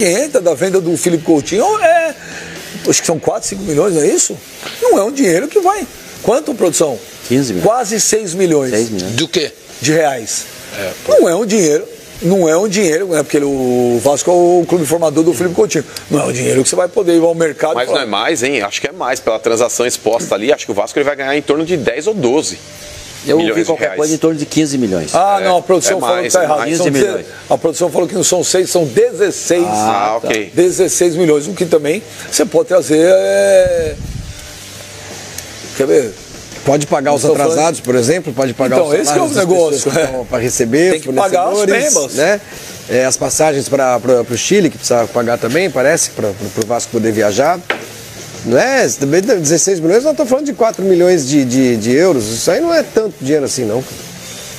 entra da venda do Felipe Coutinho acho que são 4, 5 milhões, não é isso? Não é um dinheiro que vai. Quanto, produção? 15 milhões. Quase 6 milhões. 6 milhões. Do quê? De reais. Não é um dinheiro. Não é um dinheiro, né? Porque o Vasco é o clube formador do Felipe Coutinho. Não é um dinheiro que você vai poder ir ao mercado. Mas não é mais, hein? Acho que é mais. Pela transação exposta ali, acho que o Vasco ele vai ganhar em torno de 10 ou 12. Eu ouvi qualquer coisa em torno de 15 milhões. Não, a produção falou que está errado. 15 milhões. A produção falou que não são 6, são 16. Ok. 16 milhões, o que também você pode trazer. Quer ver? Pode pagar os atrasados, por exemplo, pode pagar os salários esse que é o negócio, para receber, tem que pagar as pemas, né? As passagens para o Chile, que precisa pagar também, parece, para o Vasco poder viajar. Não é? 16 milhões, nós estamos falando de 4 milhões de euros. Isso aí não é tanto dinheiro assim, não.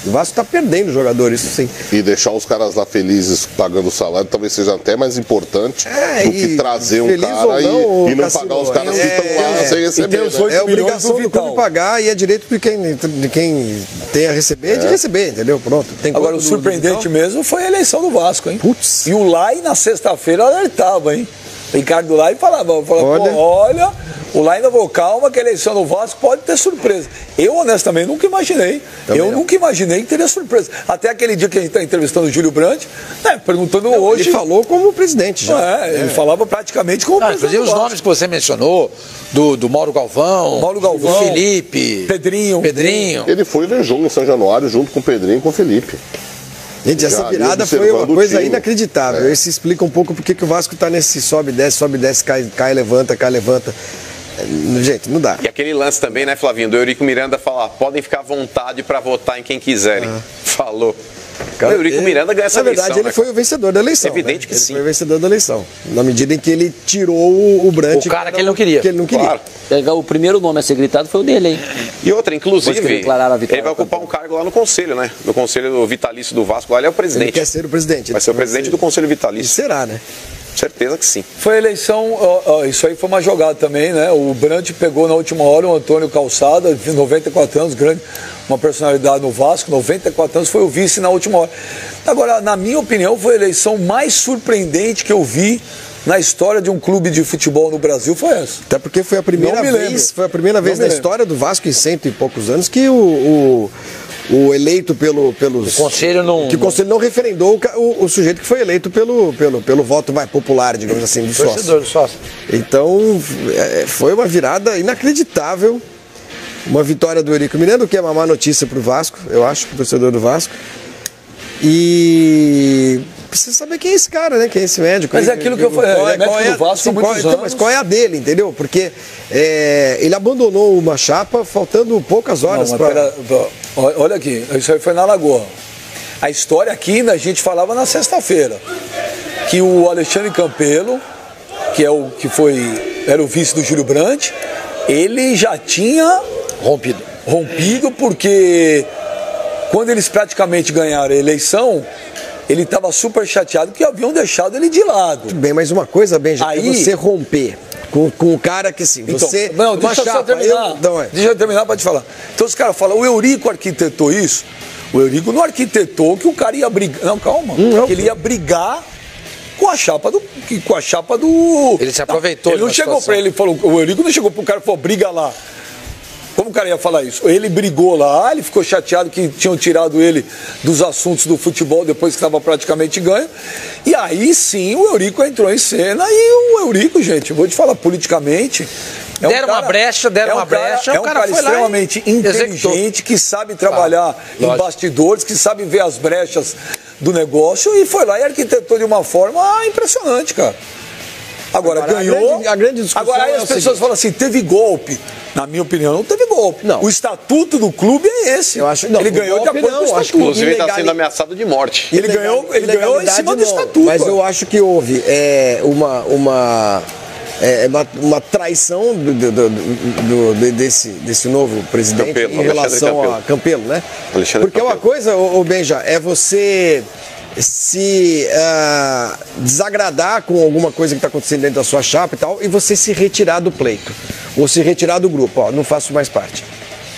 O Vasco está perdendo jogadores, isso sim. E deixar os caras lá felizes pagando o salário talvez seja até mais importante do que trazer um cara e não pagar os caras que estão lá sem receber. É obrigação do clube pagar e é direito de quem tem a receber de receber, entendeu? Pronto. Agora, o surpreendente mesmo foi a eleição do Vasco, hein? Putz. E o Lai, na sexta-feira, alertava, hein? Ricardo Lai falava, olha, o Lai ainda falou, calma que a eleição do Vasco pode ter surpresa. Eu, honestamente, nunca imaginei. Nunca imaginei que teria surpresa. Até aquele dia que a gente está entrevistando o Júlio Brandt, perguntando hoje... Ele falou como presidente já. Ele falava praticamente como presidente. Inclusive os nomes que você mencionou, do Mauro Galvão, do Felipe, Pedrinho. Ele foi ver jogo em São Januário junto com o Pedrinho e com o Felipe. Gente, essa virada foi uma coisa inacreditável. Isso explica um pouco porque que o Vasco está nesse sobe, desce, cai, levanta. Gente, não dá. E aquele lance também, né, Flavinho, do Eurico Miranda falar, podem ficar à vontade para votar em quem quiserem. Falou. O Eurico Miranda ganha essa eleição. Na verdade, ele foi o vencedor da eleição. Evidente que sim. Ele foi o vencedor da eleição. Na medida em que ele tirou o Brandt. O cara que ele não queria. Claro. O primeiro nome a ser gritado foi o dele, hein? E outra, inclusive, ele vai ocupar um cargo lá no conselho, né? No conselho vitalício do Vasco, lá ele é o presidente. Ele quer ser o presidente. Vai ser o presidente do conselho vitalício. E será, né? Certeza que sim. Foi a eleição, isso aí foi uma jogada também, né? O Brandt pegou na última hora o Antônio Calçada, de 94 anos, grande, uma personalidade no Vasco, 94 anos, foi o vice na última hora. Agora, na minha opinião, foi a eleição mais surpreendente que eu vi na história de um clube de futebol no Brasil, foi essa. Até porque foi a primeira vez na história do Vasco, em 100 e poucos anos, que o eleito pelos... O conselho não... Que o conselho não referendou o sujeito que foi eleito pelo voto popular, digamos assim, do sócio. Torcedor do sócio. Então, foi uma virada inacreditável. Uma vitória do Eurico Miranda, o que é uma má notícia para o Vasco, eu acho, para o torcedor do Vasco. E... precisa saber quem é esse cara, né? Quem é esse médico. Mas é aquilo que eu falei, ele é médico do Vasco há muitos anos. Mas qual é a dele, entendeu? Porque ele abandonou uma chapa faltando poucas horas para... Olha aqui, isso aí foi na Lagoa. A história aqui, a gente falava na sexta-feira, que o Alexandre Campelo, que era o vice do Júlio Brandt, ele já tinha rompido porque quando eles praticamente ganharam a eleição, ele estava super chateado que haviam deixado ele de lado. Tudo bem, mas uma coisa, Benja, é você romper com o cara que assim, você... Não, deixa eu terminar. Deixa eu terminar para te falar. Então os caras falam, o Eurico arquitetou isso. O Eurico não arquitetou que o cara ia brigar... Não, calma. Que ele ia brigar com a chapa do... Ele se aproveitou. Ele não chegou para ele e falou... O Eurico não chegou para o cara e falou, briga lá. Como o cara ia falar isso? Ele brigou lá, ele ficou chateado que tinham tirado ele dos assuntos do futebol depois que estava praticamente ganho. E aí sim o Eurico entrou em cena e o Eurico, gente, eu vou te falar, politicamente... deram uma brecha, É um cara extremamente inteligente, que sabe trabalhar em bastidores, que sabe ver as brechas do negócio e foi lá e arquitetou de uma forma impressionante, cara. Agora ganhou. A grande discussão agora aí as pessoas falam assim, teve golpe. Na minha opinião, não teve golpe. Não. O estatuto do clube é esse. Eu acho, não, ele ganhou de acordo com o estatuto. Inclusive, ele está sendo ameaçado de morte. Ele ganhou em cima do estatuto. Mas eu acho que houve uma traição desse novo presidente Campelo, em relação a Campelo, né? Porque uma coisa, Benja, é você se desagradar com alguma coisa que está acontecendo dentro da sua chapa e tal, e você se retirar do pleito, ou se retirar do grupo, não faço mais parte.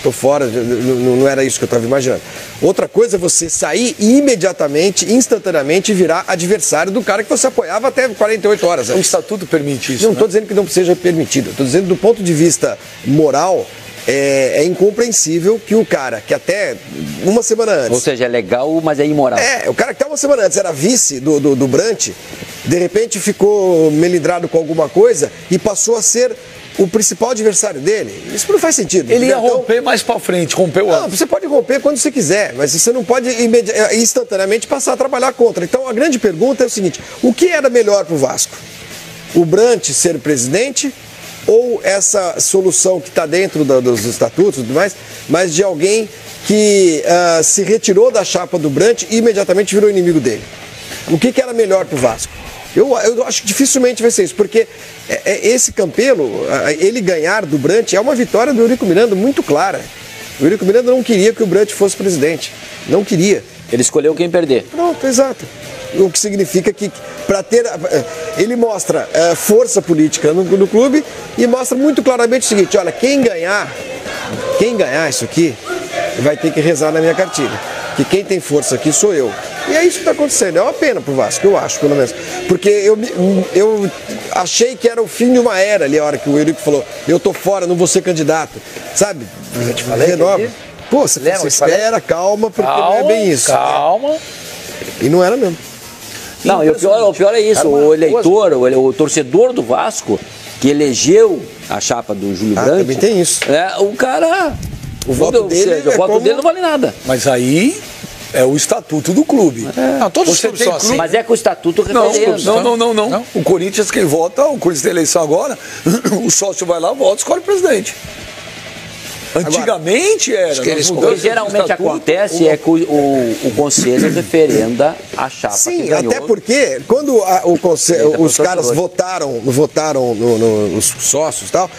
tô fora, não era isso que eu estava imaginando. Outra coisa é você sair e imediatamente, instantaneamente, virar adversário do cara que você apoiava até 48 horas. O estatuto permite isso, Não estou dizendo que não seja permitido, estou dizendo do ponto de vista moral, é incompreensível que o cara que até uma semana antes... Ou seja, é legal, mas é imoral. O cara que até uma semana antes era vice do Brant, de repente ficou melindrado com alguma coisa e passou a ser o principal adversário dele. Isso não faz sentido. Ele ia romper mais pra frente, rompeu antes. Não, você pode romper quando você quiser, mas você não pode instantaneamente passar a trabalhar contra. Então a grande pergunta é o seguinte, o que era melhor pro Vasco? O Brant ser presidente ou essa solução que está dentro dos estatutos e tudo mais, mas de alguém que se retirou da chapa do Brant e imediatamente virou inimigo dele? O que era melhor pro Vasco? Eu acho que dificilmente vai ser isso, porque esse Campelo, ele ganhar do Brant é uma vitória do Eurico Miranda muito clara. O Eurico Miranda não queria que o Brant fosse presidente. Não queria. Ele escolheu quem perder. Pronto, exato. O que significa que para ter... Ele mostra força política no clube e mostra muito claramente o seguinte, olha, quem ganhar isso aqui vai ter que rezar na minha cartilha. Que quem tem força aqui sou eu. E é isso que está acontecendo. É uma pena pro Vasco, eu acho, pelo menos. Porque eu achei que era o fim de uma era ali, a hora que o Eurico falou, eu tô fora, não vou ser candidato. Sabe? Eu te falei. Renova. Pô, você espera, calma, porque não é bem isso. Calma. E não era mesmo. Não, e o pior é isso, o eleitor, o torcedor do Vasco, que elegeu a chapa do Júlio Brandt, também tem isso. O cara... O voto dele dele não vale nada. Mas aí é o estatuto do clube. Não, todos os clubes são assim. Mas é que o estatuto referenda. Não. O Corinthians, quem vota, o Corinthians tem eleição agora, o sócio vai lá, vota, escolhe o presidente. Antigamente era. O que geralmente acontece é que o conselho referenda a chapa. Sim, que ganhou. até porque quando os caras votaram os sócios e tal,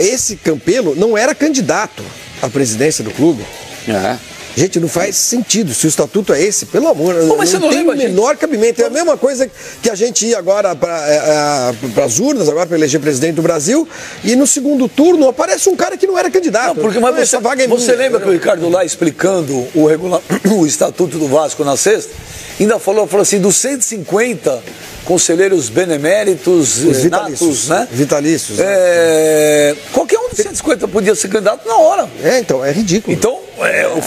esse Campelo não era candidato à presidência do clube. Gente, não faz sentido. Se o estatuto é esse, pelo amor, não tem o menor cabimento. É a mesma coisa que a gente ia agora para as urnas, agora para eleger presidente do Brasil, e no segundo turno aparece um cara que não era candidato. Não, porque você lembra que o Ricardo lá explicando o estatuto do Vasco na sexta, ainda falou assim, dos 150 conselheiros beneméritos, os natos, né? Vitalícios. Qualquer um dos 150 podia ser candidato na hora. Então, é ridículo. Então,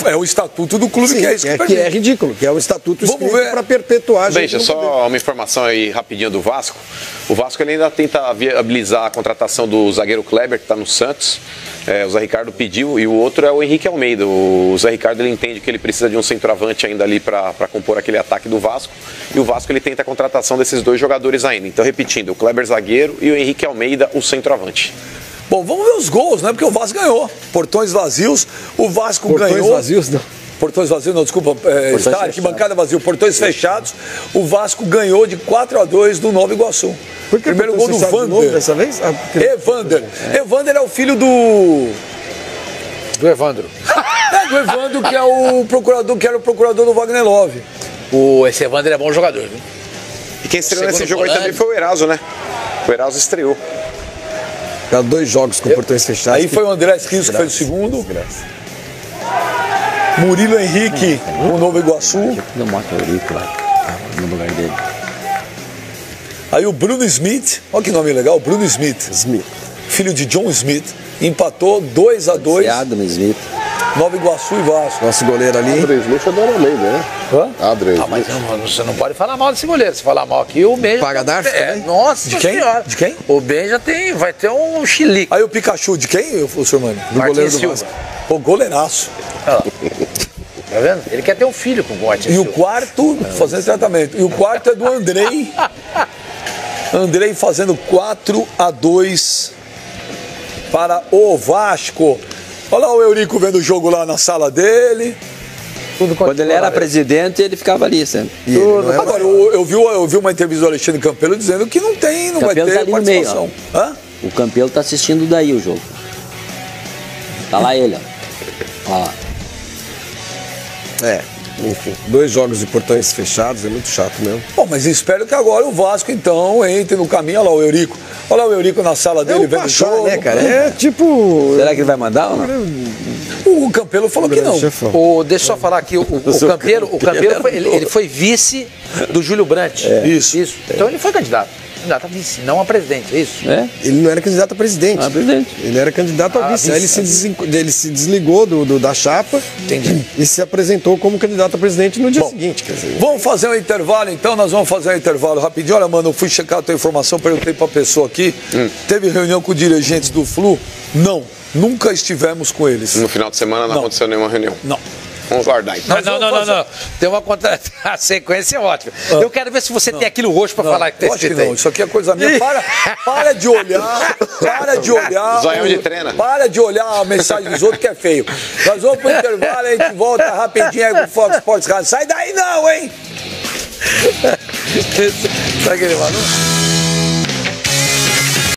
é o estatuto do clube. Sim, que é isso que é ridículo, que é o estatuto escrito para perpetuar. Veja, só uma informação aí rapidinho do Vasco. O Vasco ele ainda tenta viabilizar a contratação do zagueiro Kleber, que está no Santos. O Zé Ricardo pediu, e o outro é o Henrique Almeida. O Zé Ricardo ele entende que ele precisa de um centroavante ainda ali para compor aquele ataque do Vasco. E o Vasco ele tenta a contratação desses dois jogadores ainda. Então, repetindo, o Kleber zagueiro e o Henrique Almeida, o centroavante. Bom, vamos ver os gols, né? Porque o Vasco ganhou. Portões vazios, o Vasco ganhou. Portões vazios, não. Portões vazios, não, desculpa. Arquibancada vazio, portões fechados. O Vasco ganhou de 4-2 do Nova Iguaçu. Por que primeiro gol do Vander. Dessa vez? Evander. Evander é o filho do Evandro. Do Evandro, que era o procurador do Wagner Love. Esse Evander é bom jogador, viu? E quem estreou nesse jogo aí também foi o Eraso, né? O Eraso estreou. 2 jogos com portões fechados. Aí foi o André Esquizo que fez o segundo. Murilo Henrique, o Novo Iguaçu. Não mata o Eurico lá, no lugar dele. Aí o Bruno Smith, olha que nome legal, Bruno Smith. Filho de John Smith, empatou 2-2. Adam Smith. Nova Iguaçu e Vasco. Nosso goleiro ali. André Smith é do Almeida, né? André Smith. Mas você não pode falar mal desse goleiro. Se falar mal aqui, o Ben... Paga Darf? Nossa de quem? Senhora. De quem? O Ben já vai ter um chilique. Aí o Pikachu, de quem, o senhor Mano? Do goleiro do Vasco. Pô, goleiraço. Tá vendo? Ele quer ter um filho com o Martin Silva. E o quarto, fazendo tratamento. E o quarto é do Andrei. Andrei fazendo 4-2 para o Vasco. Olha lá o Eurico vendo o jogo lá na sala dele. Quando ele era presidente, ele ficava ali sempre. Agora, eu vi uma entrevista do Alexandre Campelo dizendo que não vai ter participação. O Campelo tá assistindo daí o jogo. Tá lá ele, ó. Enfim, 2 jogos de portões fechados, é muito chato mesmo. Bom, mas espero que agora o Vasco, então, entre no caminho. Olha lá o Eurico. Olha o Eurico na sala dele vendo o jogo. Né, cara? É tipo... Será que ele vai mandar ou não? O Campelo falou que não. Deixa eu só falar aqui, o Campelo ele foi vice do Júlio Brandt. Isso. Então ele foi candidato a vice, não a presidente, é isso? Ele não era candidato a presidente. Ele era candidato a vice. Aí ele se desligou da chapa. Entendi. E se apresentou como candidato a presidente no dia seguinte. Quer dizer. Vamos fazer um intervalo, então? Nós vamos fazer um intervalo rapidinho. Olha, mano, eu fui checar a tua informação, perguntei pra pessoa aqui. Teve reunião com dirigentes do Flu? Não. Nunca estivemos com eles. No final de semana não aconteceu nenhuma reunião. Não. Vamos guardar então. Não. Tem uma a sequência é ótima. Eu quero ver se você tem aquilo roxo pra falar que tem. Eu acho que não, isso aqui é coisa minha. Para de olhar. Zoião de treina. Para de olhar a mensagem dos outros que é feio. Nós vamos pro intervalo, a gente volta rapidinho aí com o Fox Sports Rádio. Sai daí não, hein? Sabe o que ele falou?